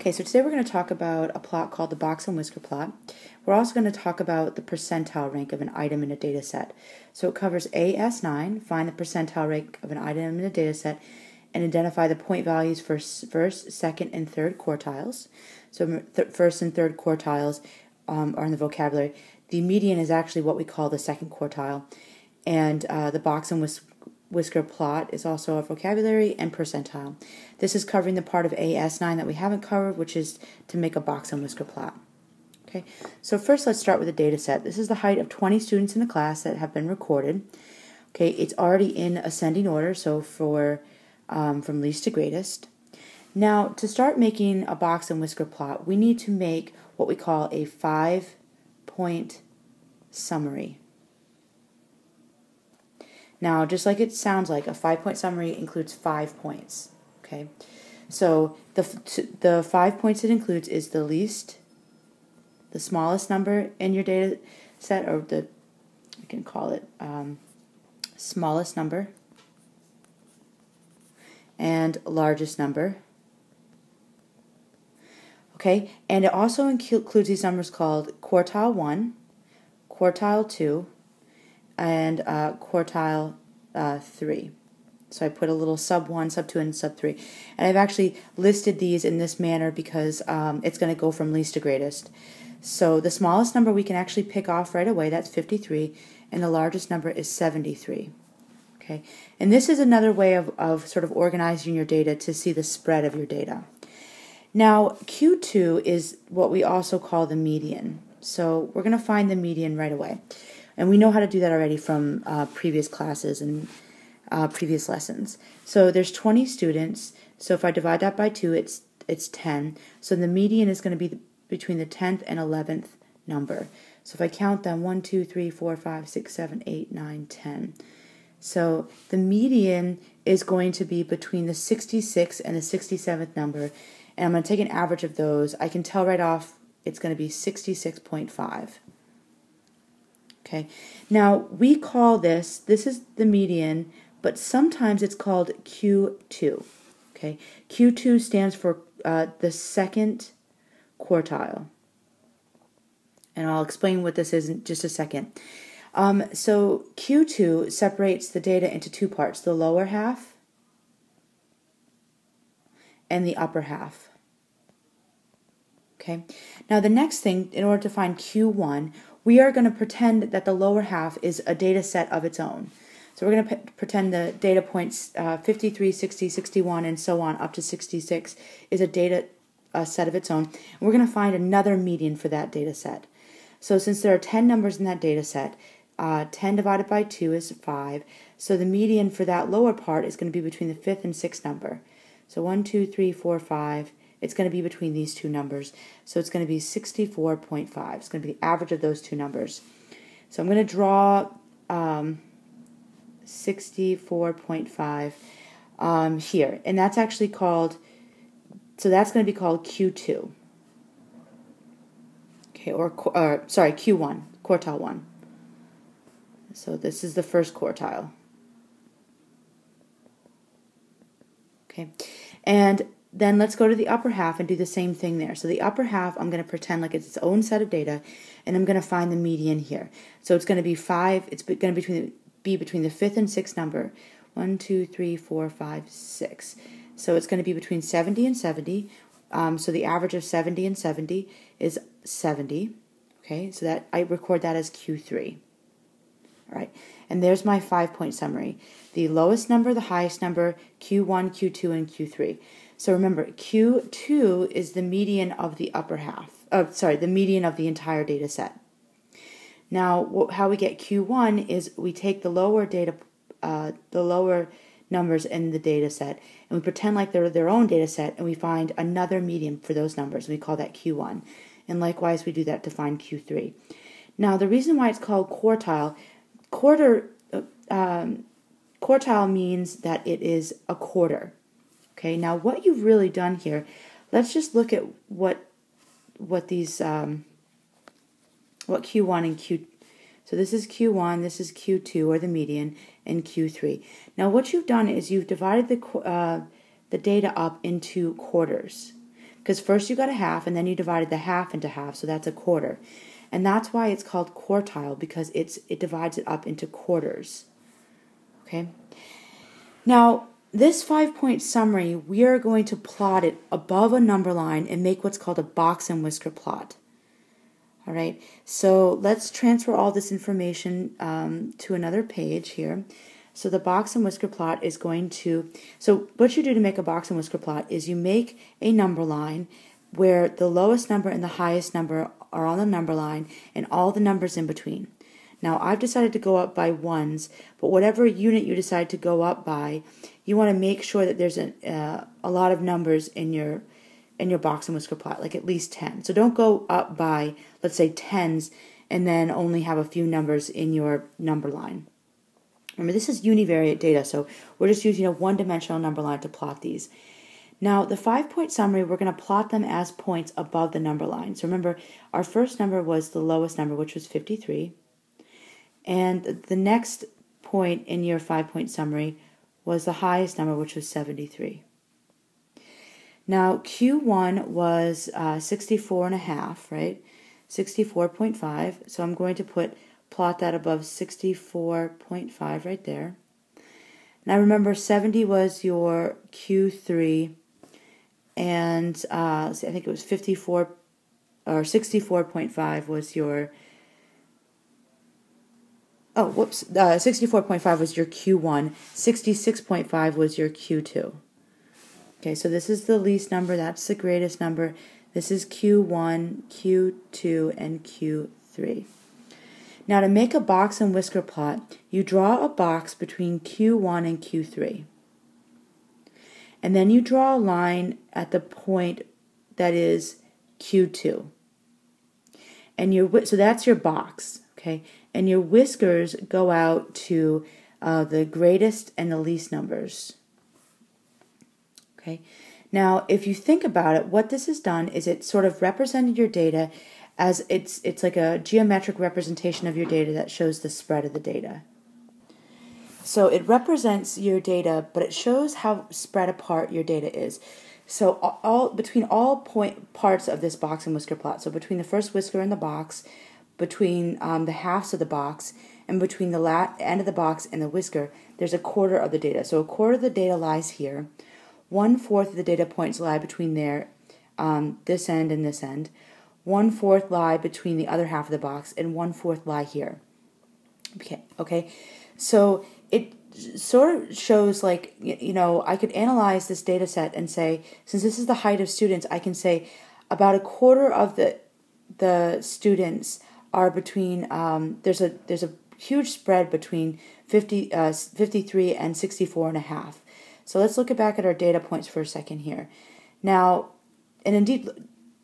Okay, so today we're going to talk about a plot called the box and whisker plot. We're also going to talk about the percentile rank of an item in a data set. So it covers AS9, find the percentile rank of an item in a data set, and identify the point values for first, second, and third quartiles. So first and third quartiles are in the vocabulary. The median is actually what we call the second quartile. And the box and whisker plot is also a vocabulary and percentile. This is covering the part of AS9 that we haven't covered, which is to make a box and whisker plot. Okay, so first let's start with the data set. This is the height of 20 students in the class that have been recorded. Okay, it's already in ascending order, so from least to greatest. Now, to start making a box and whisker plot, we need to make what we call a 5-point summary. Now, just like it sounds like, a 5-point summary includes 5 points. Okay, so the 5 points it includes is the least, the smallest number in your data set, or you can call it smallest number, and largest number. Okay, and it also includes these numbers called quartile 1, quartile 2, and quartile 3. So I put a little sub 1, sub 2, and sub 3. And I've actually listed these in this manner because it's going to go from least to greatest. So the smallest number we can actually pick off right away, that's 53, and the largest number is 73. Okay, and this is another way of sort of organizing your data to see the spread of your data. Now, Q2 is what we also call the median. So we're going to find the median right away. And we know how to do that already from previous classes and previous lessons. So there's 20 students. So if I divide that by 2, it's 10. So the median is going to be between the 10th and 11th number. So if I count them, 1, 2, 3, 4, 5, 6, 7, 8, 9, 10. So the median is going to be between the 66th and the 67th number. And I'm going to take an average of those. I can tell right off it's going to be 66.5. Okay, now we call this is the median, but sometimes it's called Q2. Okay, Q2 stands for the second quartile. And I'll explain what this is in just a second. So Q2 separates the data into two parts, the lower half and the upper half. Okay, now the next thing, in order to find Q1, we are going to pretend that the lower half is a data set of its own. So we're going to pretend the data points 53, 60, 61, and so on up to 66 is a data set of its own. And we're going to find another median for that data set. So since there are 10 numbers in that data set, 10 divided by 2 is 5. So the median for that lower part is going to be between the 5th and 6th number. So 1, 2, 3, 4, 5. It's going to be between these two numbers. So it's going to be 64.5. It's going to be the average of those two numbers. So I'm going to draw 64.5 here. And that's actually called, so that's going to be called Q2. Okay, or sorry, Q1, quartile 1. So this is the first quartile. Okay, and then let's go to the upper half and do the same thing there. So the upper half, I'm going to pretend like it's its own set of data, and I'm going to find the median here. So it's going to be 5. It's going to be between the 5th and 6th number. 1, 2, 3, 4, 5, 6. So it's going to be between 70 and 70. So the average of 70 and 70 is 70. Okay, so that I record that as Q3. All right, and there's my 5-point summary. The lowest number, the highest number, Q1, Q2, and Q3. So remember, Q2 is the median of the upper half. The median of the entire data set. Now, how we get Q1 is we take the lower numbers in the data set, and we pretend like they're their own data set, and we find another median for those numbers. We call that Q1. And likewise, we do that to find Q3. Now, the reason why it's called quartile, quartile means that it is a quarter. Okay, now what you've really done here, let's just look at what these what Q1 and Q. So this is Q1, this is Q2 or the median, and Q3. Now what you've done is you've divided the data up into quarters. because first you got a half and then you divided the half into half, so that's a quarter. And that's why it's called quartile, because it divides it up into quarters. Okay. Now, this 5-point summary, we are going to plot it above a number line and make what's called a box and whisker plot. All right, so let's transfer all this information to another page here. So the box and whisker plot is going to, so what you do to make a box and whisker plot is you make a number line where the lowest number and the highest number are on the number line and all the numbers in between. Now I've decided to go up by ones, but whatever unit you decide to go up by, you want to make sure that there's a lot of numbers in your box and whisker plot, like at least 10. So don't go up by, let's say, tens and then only have a few numbers in your number line. Remember, this is univariate data, so we're just using a one-dimensional number line to plot these. Now, the 5-point summary, we're going to plot them as points above the number line. So remember, our first number was the lowest number, which was 53. And the next point in your 5-point summary was the highest number, which was 73. Now, Q1 was 64.5, right? 64.5. So I'm going to plot that above 64.5 right there. Now remember, 70 was your Q3, and I think it was 54 or 64.5 was your. 64.5 was your Q1. 66.5 was your Q2. Okay, so this is the least number. That's the greatest number. This is Q1, Q2, and Q3. Now, to make a box and whisker plot, you draw a box between Q1 and Q3. And then you draw a line at the point that is Q2. And so that's your box, okay? And your whiskers go out to the greatest and the least numbers. Okay. Now, if you think about it, what this has done is it sort of represented your data as it's like a geometric representation of your data that shows the spread of the data. So it represents your data, but it shows how spread apart your data is. So between all parts of this box and whisker plot, so between the first whisker in the box, between the halves of the box, and between the end of the box and the whisker, there's a quarter of the data. So a quarter of the data lies here. 1/4 of the data points lie between there, this end and this end. 1/4 lie between the other half of the box, and 1/4 lie here. Okay. So it sort of shows, like, I could analyze this data set and say, since this is the height of students, I can say about a quarter of the students are between, there's a huge spread between 53 and 64.5. So let's look back at our data points for a second here. Now, and indeed,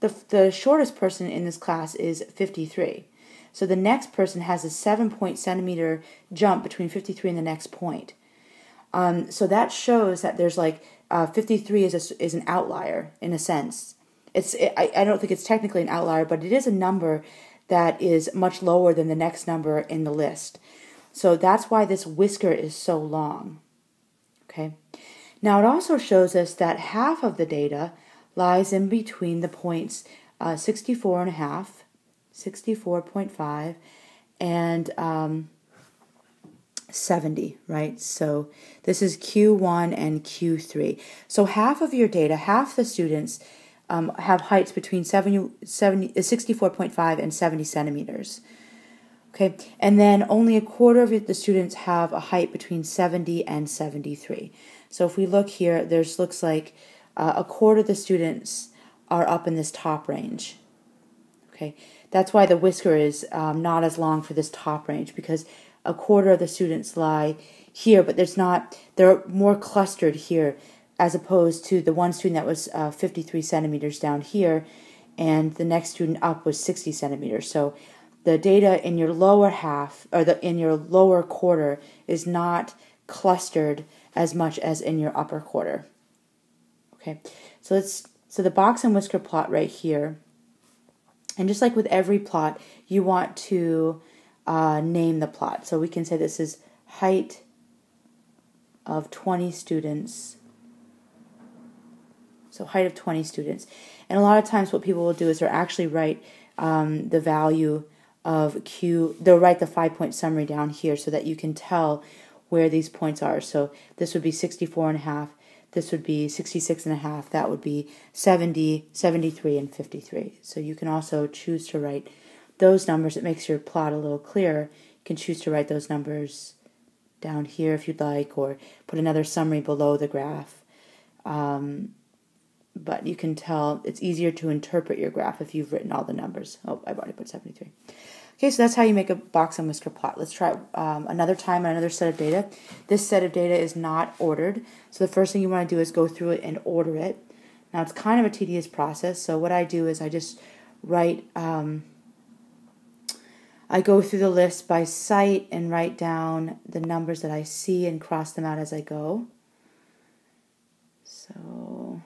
the shortest person in this class is 53. So the next person has a 7-centimeter jump between 53 and the next point. So that shows that there's 53 is an outlier in a sense. I don't think it's technically an outlier, but it is a number that is much lower than the next number in the list. So that's why this whisker is so long. Okay. Now it also shows us that half of the data lies in between the points 64.5, 64.5, and 70, right? So this is Q1 and Q3. So half of your data, half the students have heights between 64.5 and 70 centimeters. Okay, and then only a quarter of the students have a height between 70 and 73. So if we look here, looks like a quarter of the students are up in this top range. Okay, that's why the whisker is not as long for this top range, because a quarter of the students lie here, but they're more clustered here, as opposed to the one student that was 53 centimeters down here, and the next student up was 60 centimeters. So the data in your lower half, or in your lower quarter, is not clustered as much as in your upper quarter. Okay, so the box and whisker plot right here, and just like with every plot, you want to name the plot. So we can say this is height of 20 students. So height of 20 students. And a lot of times what people will do is they'll actually write the value of Q, they'll write the 5-point summary down here so that you can tell where these points are. So this would be 64.5, this would be 66.5, that would be 70, 73, and 53. So you can also choose to write those numbers. It makes your plot a little clearer. You can choose to write those numbers down here if you'd like, or put another summary below the graph. But you can tell it's easier to interpret your graph if you've written all the numbers. Oh, I've already put 73. Okay, so that's how you make a box and whisker plot. Let's try another time on another set of data. This set of data is not ordered, so the first thing you want to do is go through it and order it. Now, it's kind of a tedious process, so what I do is I just write, I go through the list by site and write down the numbers that I see and cross them out as I go. So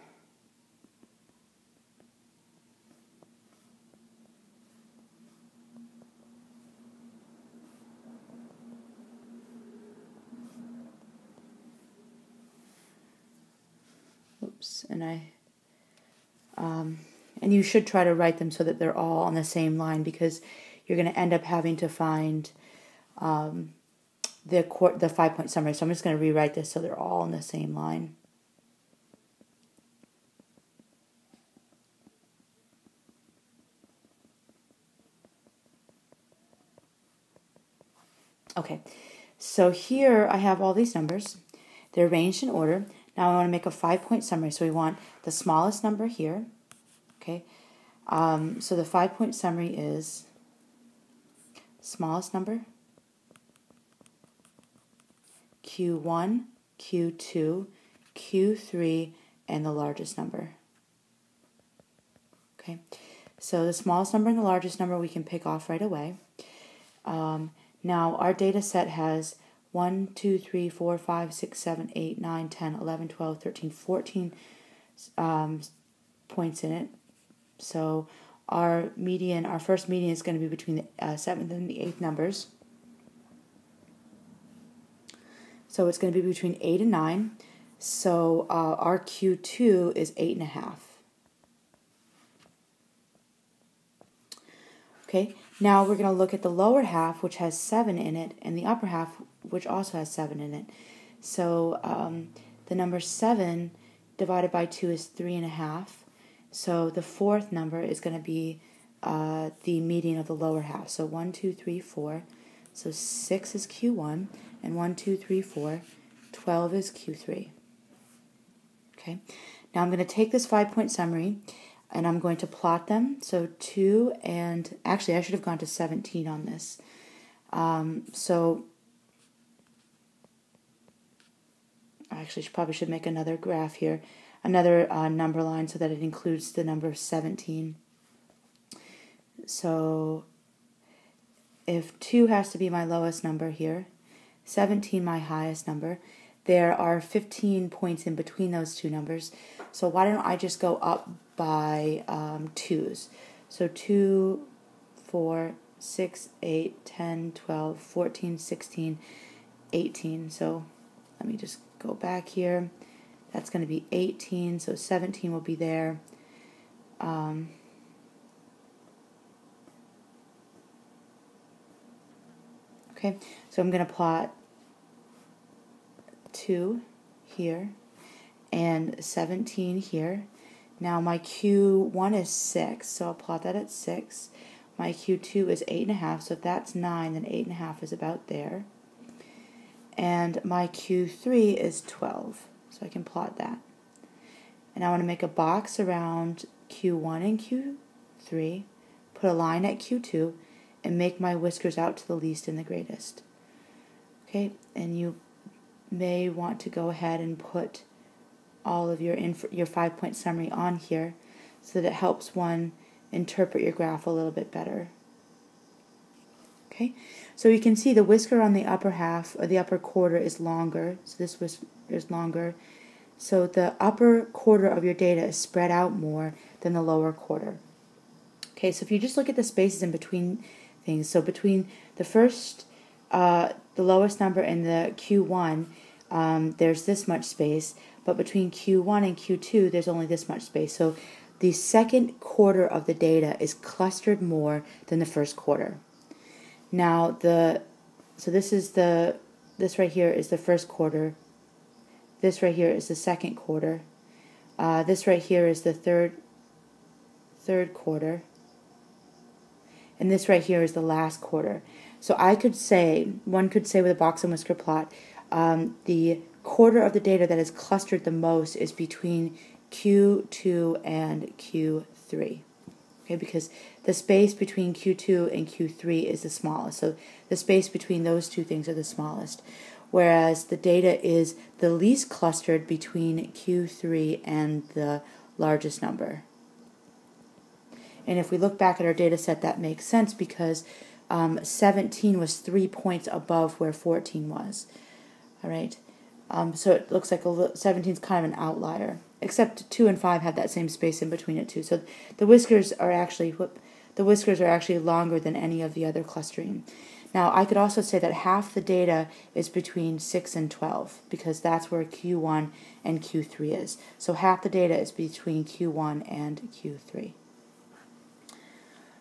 oops, and you should try to write them so that they're all on the same line, because you're going to end up having to find the 5-point summary. So I'm just going to rewrite this so they're all on the same line. Okay, so here I have all these numbers. They're arranged in order. Now I want to make a 5-point summary. So we want the smallest number here. Okay, so the 5-point summary is smallest number, Q1, Q2, Q3, and the largest number. Okay, so the smallest number and the largest number we can pick off right away. Now our data set has 1, 2, 3, 4, 5, 6, 7, 8, 9, 10, 11, 12, 13, 14 points in it. So our median, our first median is going to be between the 7th and the 8th numbers. So it's going to be between 8 and 9. So our Q2 is 8.5. Okay, now we're going to look at the lower half, which has 7 in it, and the upper half, which also has 7 in it. So the number 7 divided by 2 is 3.5. So the fourth number is going to be the median of the lower half. So 1, 2, 3, 4. So 6 is Q1, and 1, 2, 3, 4. 12 is Q3. Okay, now I'm going to take this 5-point summary, and I'm going to plot them. So 2 and, actually I should have gone to 17 on this. So I actually probably should make another graph here, another number line so that it includes the number 17. So if 2 has to be my lowest number here, 17 my highest number, there are 15 points in between those two numbers. So why don't I just go up by 2's? So 2, 4, 6, 8, 10, 12, 14, 16, 18. So let me just go back here. That's going to be 18, so 17 will be there. Okay, so I'm going to plot 2 here and 17 here. Now my Q1 is 6, so I'll plot that at 6. My Q2 is 8.5, so if that's 9, then 8.5 is about there. And my Q3 is 12, so I can plot that. And I want to make a box around Q1 and Q3, put a line at Q2, and make my whiskers out to the least and the greatest. Okay, and you may want to go ahead and put all of your 5-point summary on here so that it helps one interpret your graph a little bit better. Okay, so you can see the whisker on the upper half, or the upper quarter, is longer. So this whisker is longer. So the upper quarter of your data is spread out more than the lower quarter. Okay, so if you just look at the spaces in between things, so between the first, the lowest number and the Q1, there's this much space, but between Q1 and Q2, there's only this much space. So the second quarter of the data is clustered more than the first quarter. Now, this right here is the first quarter. This right here is the second quarter. This right here is the third quarter. And this right here is the last quarter. So one could say with a box and whisker plot, the quarter of the data that is clustered the most is between Q2 and Q3. Okay, because the space between Q2 and Q3 is the smallest. So the space between those two things are the smallest. Whereas the data is the least clustered between Q3 and the largest number. And if we look back at our data set, that makes sense because 17 was 3 points above where 14 was. All right. So it looks like 17 is kind of an outlier, except 2 and 5 have that same space in between it too. So the whiskers are actually longer than any of the other clustering. Now I could also say that half the data is between 6 and 12 because that's where Q1 and Q3 is. So half the data is between Q1 and Q3.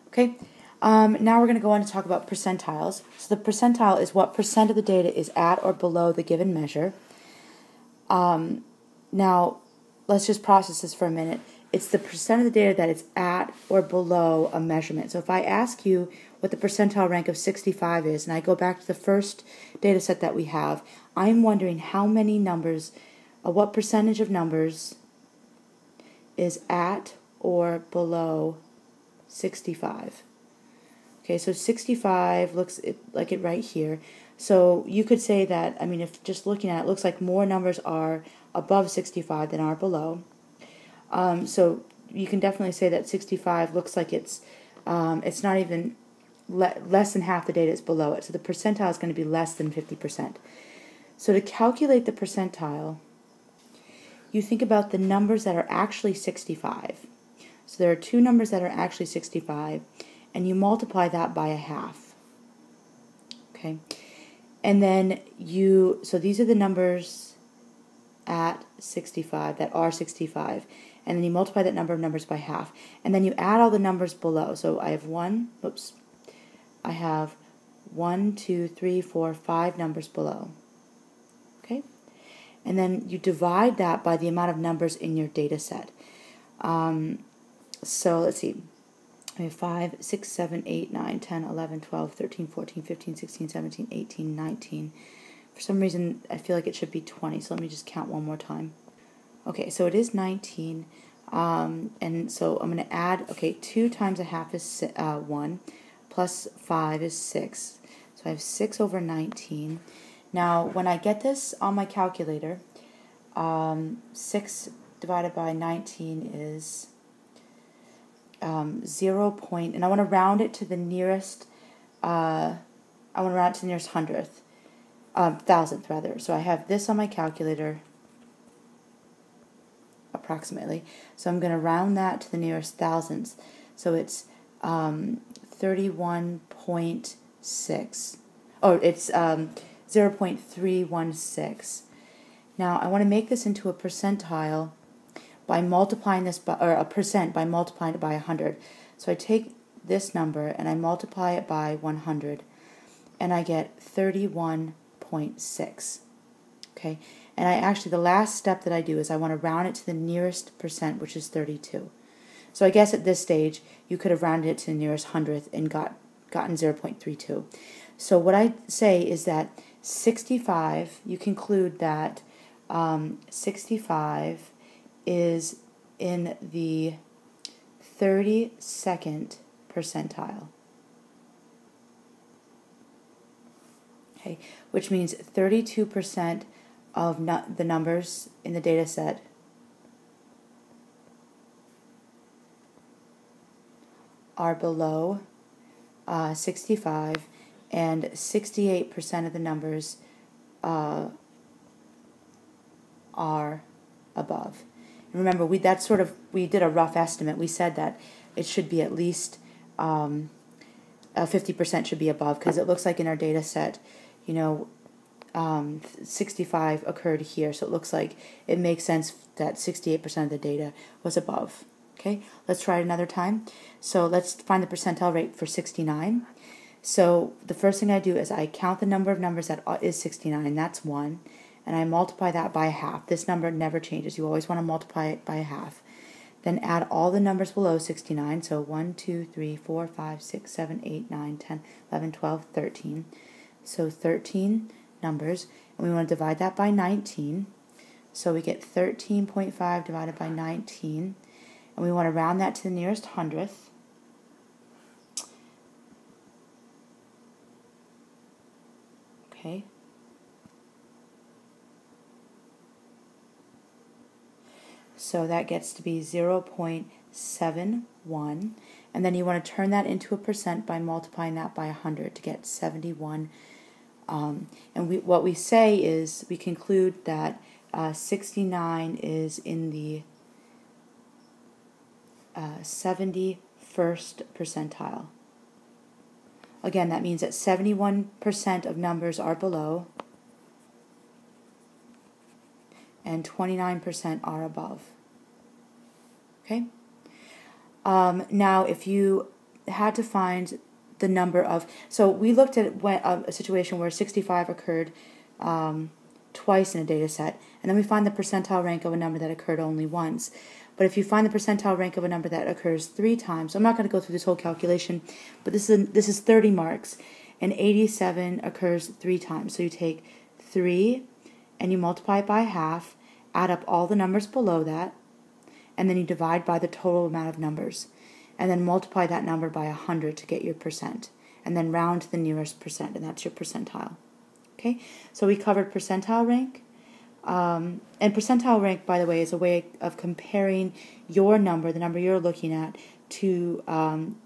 Okay. Now we're going to go on to talk about percentiles. So the percentile is what percent of the data is at or below the given measure. Now, let's just process this for a minute. It's the percent of the data that is at or below a measurement. So if I ask you what the percentile rank of 65 is, and I go back to the first data set that we have, I'm wondering how many numbers, what percentage of numbers is at or below 65. Okay, so 65 looks like it right here. So you could say that, I mean, if just looking at it, looks like more numbers are above 65 than are below. So you can definitely say that 65 looks like it's not even less than half the data is below it. So the percentile is going to be less than 50%. So to calculate the percentile, you think about the numbers that are actually 65. So there are two numbers that are actually 65, and you multiply that by a half. Okay, and then so these are the numbers at 65 that are 65, and then you multiply that number of numbers by half, and then you add all the numbers below. So I have 1, 2, 3, 4, 5 numbers below. Okay, and then you divide that by the amount of numbers in your data set. So let's see. We have 5, 6, 7, 8, 9, 10, 11, 12, 13, 14, 15, 16, 17, 18, 19. For some reason, I feel like it should be 20, so let me just count one more time. Okay, so it is 19, and so I'm going to add, 2 times a half is 1, plus 5 is 6. So I have 6 over 19. Now, when I get this on my calculator, 6 divided by 19 is 0. And I want to round it to the nearest. Hundredth, thousandth rather. So I have this on my calculator, approximately. So I'm going to round that to the nearest thousandths. So it's 31.6. Oh, it's 0.316. Now I want to make this into a percentile by multiplying this by, or a percent by multiplying it by 100. So I take this number and I multiply it by 100, and I get 31.6. Okay, and the last step that I do is I want to round it to the nearest percent, which is 32. So I guess at this stage you could have rounded it to the nearest hundredth and gotten 0.32. So what I say is that 65, you conclude that 65 is in the 32nd percentile. Okay, which means 32% of the numbers in the data set are below 65, and 68% of the numbers are above. And remember, we did a rough estimate. We said that it should be at least 50% should be above, because it looks like in our data set, 65 occurred here, so it looks like it makes sense that 68% of the data was above. Okay, let's try it another time. So let's find the percentile rate for 69. So the first thing I do is I count the number of numbers that is 69, that's 1, and I multiply that by half. This number never changes. You always want to multiply it by half. Then add all the numbers below 69, so 1, 2, 3, 4, 5, 6, 7, 8, 9, 10, 11, 12, 13. So 13 numbers, and we want to divide that by 19. So we get 13.5 divided by 19, and we want to round that to the nearest hundredth. Okay. So that gets to be 0.71, and then you want to turn that into a percent by multiplying that by 100 to get 71. And what we say is we conclude that 69 is in the 71st percentile. Again, that means that 71% of numbers are below and 29% are above. Okay? Now, if you had to find the number of, so we looked at a situation where 65 occurred twice in a data set, and then we find the percentile rank of a number that occurred only once. But if you find the percentile rank of a number that occurs 3 times, so I'm not going to go through this whole calculation, but this is 30 marks, and 87 occurs 3 times. So you take 3 and you multiply it by half, add up all the numbers below that, and then you divide by the total amount of numbers, and then multiply that number by 100 to get your percent, and then round to the nearest percent, and that's your percentile. Okay, so we covered percentile rank, and percentile rank, by the way, is a way of comparing your number, the number you're looking at, to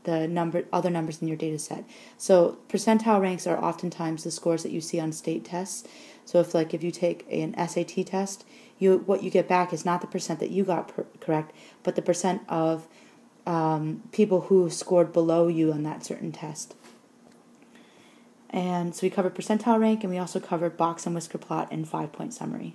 the other numbers in your data set. So percentile ranks are oftentimes the scores that you see on state tests. So if you take an SAT test, what you get back is not the percent that you got correct, but the percent of people who scored below you on that certain test. And so we covered percentile rank, and we also covered box and whisker plot and 5-point summary.